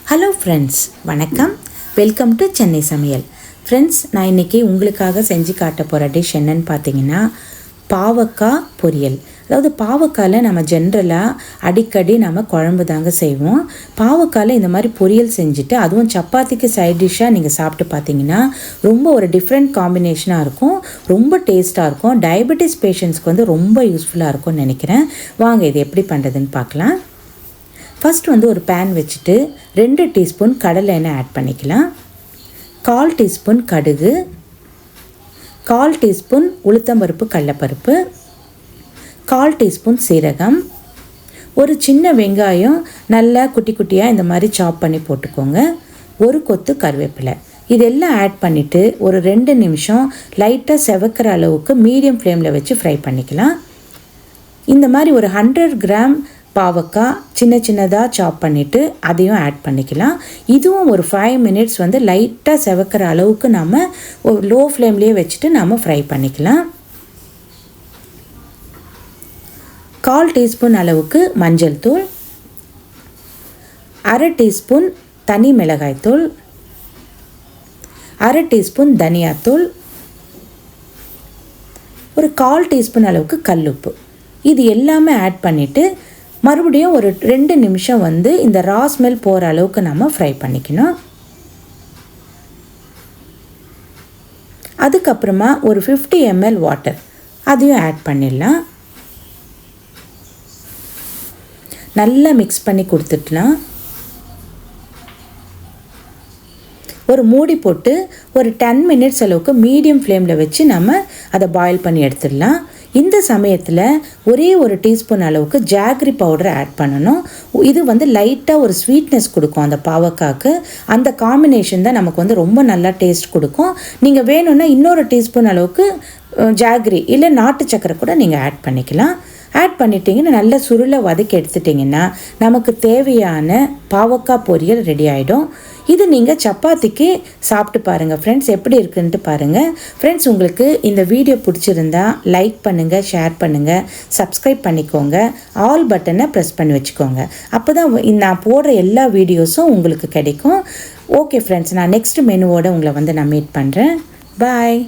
Hello friends, வணக்கம். Welcome to Chennai சமையல். Friends, நான் இன்றைக்கி உங்களுக்காக செஞ்சு காட்ட போகிற டிஷ் என்னன்னு பார்த்தீங்கன்னா பாவக்காய் பொரியல். அதாவது பாவக்காயில் நம்ம ஜென்ரலாக அடிக்கடி நம்ம குழம்பு தாங்க செய்வோம். பாவக்காயில் இந்த மாதிரி பொரியல் செஞ்சுட்டு அதுவும் சப்பாத்திக்கு சைட் டிஷ்ஷாக நீங்கள் சாப்பிட்டு பார்த்தீங்கன்னா ரொம்ப ஒரு டிஃப்ரெண்ட் காம்பினேஷனாக இருக்கும், ரொம்ப டேஸ்ட்டாக இருக்கும். டயபெட்டிஸ் பேஷண்ட்ஸ்க்கு வந்து ரொம்ப யூஸ்ஃபுல்லாக இருக்கும்னு நினைக்கிறேன். வாங்க இது எப்படி பண்ணுறதுன்னு பார்க்கலாம். ஃபஸ்ட் வந்து ஒரு பேன் வச்சுட்டு 2 டீஸ்பூன் கடலை எண்ணெய் ஆட் பண்ணிக்கலாம். 1/4 டீஸ்பூன் கடுகு, 1/4 டீஸ்பூன் உளுத்தம்பருப்பு கடலைப்பருப்பு, 1/4 டீஸ்பூன் சீரகம், ஒரு சின்ன வெங்காயம் நல்லா குட்டி குட்டியாக இந்த மாதிரி சாப் பண்ணி போட்டுக்கோங்க. ஒரு கொத்து கருவேப்பிலை. இதெல்லாம் ஆட் பண்ணிவிட்டு ஒரு 2 நிமிஷம் லைட்டாக செவக்கிற அளவுக்கு மீடியம் ஃப்ளேமில் வச்சு ஃப்ரை பண்ணிக்கலாம். இந்த மாதிரி ஒரு 100 கிராம் பாவக்காய் சின்ன சின்னதாக சாப் பண்ணிவிட்டு அதையும் ஆட் பண்ணிக்கலாம். இதுவும் ஒரு 5 மினிட்ஸ் வந்து லைட்டாக செவக்கிற அளவுக்கு நம்ம ஒரு லோ ஃப்ளேம்லேயே வச்சுட்டு நம்ம ஃப்ரை பண்ணிக்கலாம். 1/4 டீஸ்பூன் அளவுக்கு மஞ்சள் தூள், 1/2 டீஸ்பூன் தனி மிளகாய்த்தூள், 1/2 டீஸ்பூன் தனியாத்தூள், ஒரு 1/4 டீஸ்பூன் அளவுக்கு கல்லுப்பு. இது எல்லாமே ஆட் பண்ணிவிட்டு மறுபடியும் ஒரு 2 நிமிஷம் வந்து இந்த ரா ஸ்மெல் போகிற அளவுக்கு நம்ம ஃப்ரை பண்ணிக்கணும். அதுக்கப்புறமா ஒரு 50 ml வாட்டர் அதையும் ஆட் பண்ணிடலாம். நல்லா மிக்ஸ் பண்ணி கொடுத்துடலாம். ஒரு மூடி போட்டு ஒரு 10 மினிட்ஸ் அளவுக்கு மீடியம் ஃப்ளேமில் வச்சு நம்ம அதை பாயில் பண்ணி எடுத்துடலாம். இந்த சமயத்தில் ஒரே ஒரு டீஸ்பூன் அளவுக்கு ஜாகரி பவுடரை ஆட் பண்ணணும். இது வந்து லைட்டாக ஒரு ஸ்வீட்னஸ் கொடுக்கும் அந்த பாவக்காய்க்கு. அந்த காம்பினேஷன் தான் நமக்கு வந்து ரொம்ப நல்லா டேஸ்ட் கொடுக்கும். நீங்கள் வேணும்னா இன்னொரு டீஸ்பூன் அளவுக்கு ஜாகரி இல்லை நாட்டு சக்கரை கூட நீங்கள் ஆட் பண்ணிக்கலாம். ஆட் பண்ணிட்டீங்கன்னா நல்லா சுருளை வதக்கி எடுத்துட்டிங்கன்னா நமக்கு தேவையான பாவக்காய் பொரியல் ரெடி ஆகிடும். இது நீங்கள் சப்பாத்திக்கு சாப்பிட்டு பாருங்கள் ஃப்ரெண்ட்ஸ், எப்படி இருக்குன்ட்டு பாருங்கள். ஃப்ரெண்ட்ஸ், உங்களுக்கு இந்த வீடியோ பிடிச்சிருந்தா லைக் பண்ணுங்கள், ஷேர் பண்ணுங்கள், சப்ஸ்கிரைப் பண்ணிக்கோங்க, ஆல் பட்டனை ப்ரெஸ் பண்ணி வச்சுக்கோங்க. அப்போ தான் நான் போடுற எல்லா வீடியோஸும் உங்களுக்கு கிடைக்கும். ஓகே ஃப்ரெண்ட்ஸ், நான் நெக்ஸ்ட் மெனுவோடு உங்களை வந்து நான் மீட் பண்ணுறேன். பாய்.